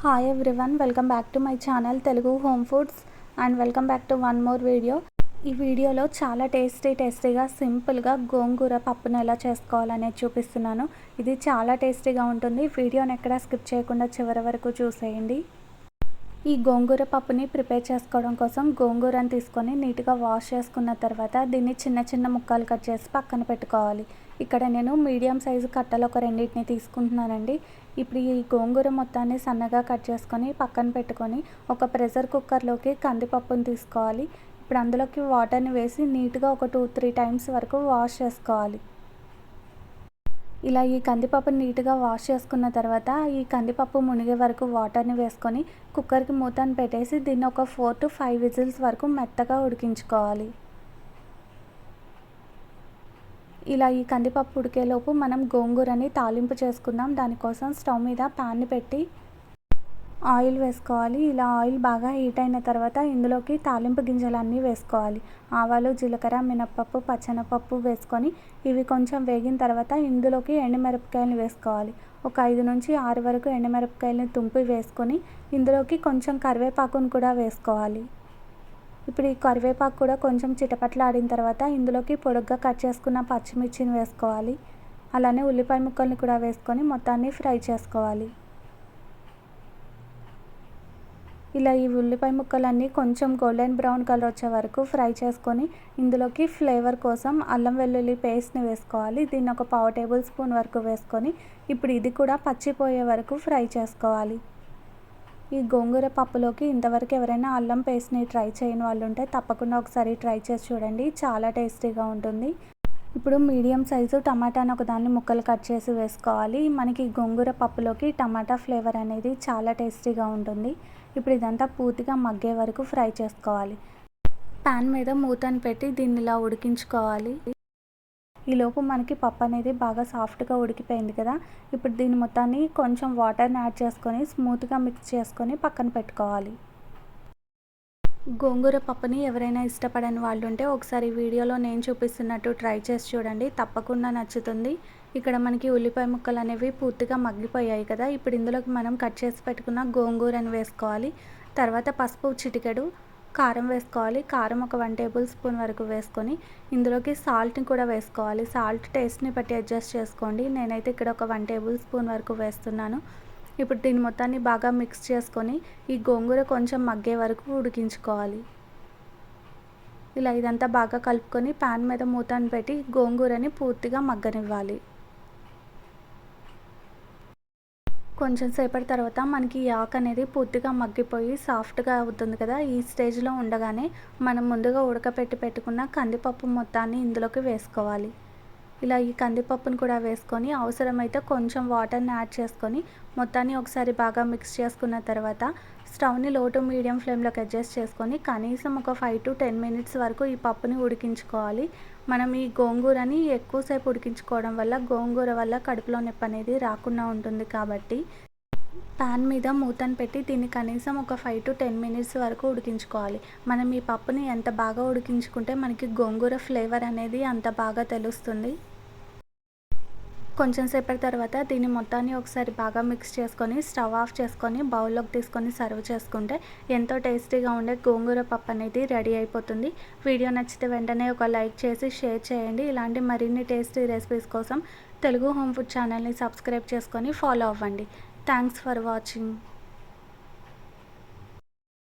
Hi everyone, welcome back to my channel Telugu home foods and welcome back to one more video. ఈ వీడియోలో చాలా టేస్టీగా సింపుల్గా గోంగూర పప్పును ఎలా చేసుకోవాలనేది చూపిస్తున్నాను. ఇది చాలా టేస్టీగా ఉంటుంది. వీడియోని ఎక్కడా స్కిప్ చేయకుండా చివరి వరకు చూసేయండి. ఈ గోంగూర పప్పుని ప్రిపేర్ చేసుకోవడం కోసం గోంగూరని తీసుకొని నీట్గా వాష్ చేసుకున్న తర్వాత దీన్ని చిన్న చిన్న ముక్కలు కట్ చేసి పక్కన పెట్టుకోవాలి. ఇక్కడ నేను మీడియం సైజు కట్టలు ఒక రెండింటిని తీసుకుంటున్నానండి. ఇప్పుడు ఈ గోంగూర మొత్తాన్ని సన్నగా కట్ చేసుకొని పక్కన పెట్టుకొని ఒక ప్రెషర్ కుక్కర్లోకి కందిపప్పును తీసుకోవాలి. ఇప్పుడు అందులోకి వాటర్ని వేసి నీట్గా ఒక 2-3 టైమ్స్ వరకు వాష్ చేసుకోవాలి. ఇలా ఈ కందిపప్పుని నీట్గా వాష్ చేసుకున్న తర్వాత ఈ కందిపప్పు మునిగే వరకు వాటర్ని వేసుకొని కుక్కర్కి మూతను పెట్టేసి దీన్ని ఒక 4 to 5 విజిల్స్ వరకు మెత్తగా ఉడికించుకోవాలి. ఇలా ఈ కందిపప్పు ఉడికేలోపు మనం గోంగూరని తాలింపు చేసుకుందాం. దానికోసం స్టవ్ మీద ప్యాన్ని పెట్టి ఆయిల్ వేసుకోవాలి. ఇలా ఆయిల్ బాగా హీట్ అయిన తర్వాత ఇందులోకి తాలింపు గింజలన్నీ వేసుకోవాలి. ఆవాలు, జీలకర్ర, మినప్పప్పు, పచ్చెనపప్పు వేసుకొని ఇవి కొంచెం వేగిన తర్వాత ఇందులోకి ఎండుమిరపకాయలు వేసుకోవాలి. ఒక 5 నుంచి 6 వరకు ఎండుమిరపకాయలని తుంపి వేసుకొని ఇందులోకి కొంచెం కరివేపాకును కూడా వేసుకోవాలి. ఇప్పుడు ఈ కరివేపాకు కూడా కొంచెం చిటపట్లాడిన తర్వాత ఇందులోకి పొడుగ్గా కట్ చేసుకున్న పచ్చిమిర్చిని వేసుకోవాలి. అలానే ఉల్లిపాయ ముక్కల్ని కూడా వేసుకొని మొత్తాన్ని ఫ్రై చేసుకోవాలి. ఇలా ఈ ఉల్లిపాయ ముక్కలన్నీ కొంచెం గోల్డెన్ బ్రౌన్ కలర్ వచ్చే వరకు ఫ్రై చేసుకొని ఇందులోకి ఫ్లేవర్ కోసం అల్లం వెల్లుల్లి పేస్ట్ని వేసుకోవాలి. దీన్ని ఒక 1/2 టేబుల్ స్పూన్ వరకు వేసుకొని ఇప్పుడు ఇది కూడా పచ్చిపోయే వరకు ఫ్రై చేసుకోవాలి. ఈ గోంగూర పప్పులోకి ఇంతవరకు ఎవరైనా అల్లం పేస్ట్ని ట్రై చేయని వాళ్ళు ఉంటే తప్పకుండా ఒకసారి ట్రై చేసి చూడండి, చాలా టేస్టీగా ఉంటుంది. ఇప్పుడు మీడియం సైజు టమాటాను ఒకదాన్ని ముక్కలు కట్ చేసి వేసుకోవాలి. మనకి గోంగూర పప్పులోకి టమాటా ఫ్లేవర్ అనేది చాలా టేస్టీగా ఉంటుంది. ఇప్పుడు ఇదంతా పూర్తిగా మగ్గే వరకు ఫ్రై చేసుకోవాలి. ప్యాన్ మీద మూతను పెట్టి దీన్ని ఇలా ఉడికించుకోవాలి. ఈలోపు మనకి పప్పు అనేది బాగా సాఫ్ట్గా ఉడికిపోయింది కదా. ఇప్పుడు దీని మొత్తాన్ని కొంచెం వాటర్ని యాడ్ చేసుకొని స్మూత్గా మిక్స్ చేసుకొని పక్కన పెట్టుకోవాలి. గోంగూర పప్పుని ఎవరైనా ఇష్టపడని వాళ్ళు ఉంటే ఒకసారి వీడియోలో నేను చూపిస్తున్నట్టు ట్రై చేసి చూడండి, తప్పకుండా నచ్చుతుంది. ఇక్కడ మనకి ఉల్లిపాయ ముక్కలు అనేవి పూర్తిగా మగ్గిపోయాయి కదా. ఇప్పుడు ఇందులోకి మనం కట్ చేసి పెట్టుకున్న గోంగూరని వేసుకోవాలి. తర్వాత పసుపు చిటికెడు, కారం వేసుకోవాలి. కారం ఒక 1 టేబుల్ స్పూన్ వరకు వేసుకొని ఇందులోకి సాల్ట్ని కూడా వేసుకోవాలి. సాల్ట్ టేస్ట్ని బట్టి అడ్జస్ట్ చేసుకోండి. నేనైతే ఇక్కడ ఒక 1 టేబుల్ స్పూన్ వరకు వేస్తున్నాను. ఇప్పుడు దీన్ని మొత్తాన్ని బాగా మిక్స్ చేసుకొని ఈ గోంగూర కొంచెం మగ్గే వరకు ఉడికించుకోవాలి. ఇలా ఇదంతా బాగా కలుపుకొని ప్యాన్ మీద మూతను పెట్టి గోంగూరని పూర్తిగా మగ్గనివ్వాలి. కొంచెం సేపటి తర్వాత మనకి ఈ ఆకు అనేది పూర్తిగా మగ్గిపోయి సాఫ్ట్గా అవుతుంది కదా. ఈ స్టేజ్లో ఉండగానే మనం ముందుగా ఉడకపెట్టి పెట్టుకున్న కందిపప్పు మొత్తాన్ని ఇందులోకి వేసుకోవాలి. ఇలా ఈ కందిపప్పును కూడా వేసుకొని అవసరమైతే కొంచెం వాటర్ని యాడ్ చేసుకొని మొత్తాన్ని ఒకసారి బాగా మిక్స్ చేసుకున్న తర్వాత స్టవ్ని లో టు మీడియం ఫ్లేమ్లోకి అడ్జస్ట్ చేసుకొని కనీసం ఒక 5 to 10 మినిట్స్ వరకు ఈ పప్పుని ఉడికించుకోవాలి. మనం ఈ గోంగూరని ఎక్కువసేపు ఉడికించుకోవడం వల్ల గోంగూర వల్ల కడుపులో నొప్పి అనేది రాకుండా ఉంటుంది. కాబట్టి ప్యాన్ మీద మూతను పెట్టి దీన్ని కనీసం ఒక 5 to 10 మినిట్స్ వరకు ఉడికించుకోవాలి. మనం ఈ పప్పుని ఎంత బాగా ఉడికించుకుంటే మనకి గోంగూర ఫ్లేవర్ అనేది అంత బాగా తెలుస్తుంది. కొంచెం సేపటి తర్వాత దీన్ని మొత్తాన్ని ఒకసారి బాగా మిక్స్ చేసుకొని స్టవ్ ఆఫ్ చేసుకొని బౌల్లోకి తీసుకొని సర్వ్ చేసుకుంటే ఎంతో టేస్టీగా ఉండే గోంగూర పప్పు అనేది రెడీ అయిపోతుంది. వీడియో నచ్చితే వెంటనే ఒక లైక్ చేసి షేర్ చేయండి. ఇలాంటి మరిన్ని టేస్టీ రెసిపీస్ కోసం తెలుగు హోమ్ ఫుడ్ ఛానల్ని సబ్స్క్రైబ్ చేసుకొని ఫాలో అవ్వండి. Thanks for watching.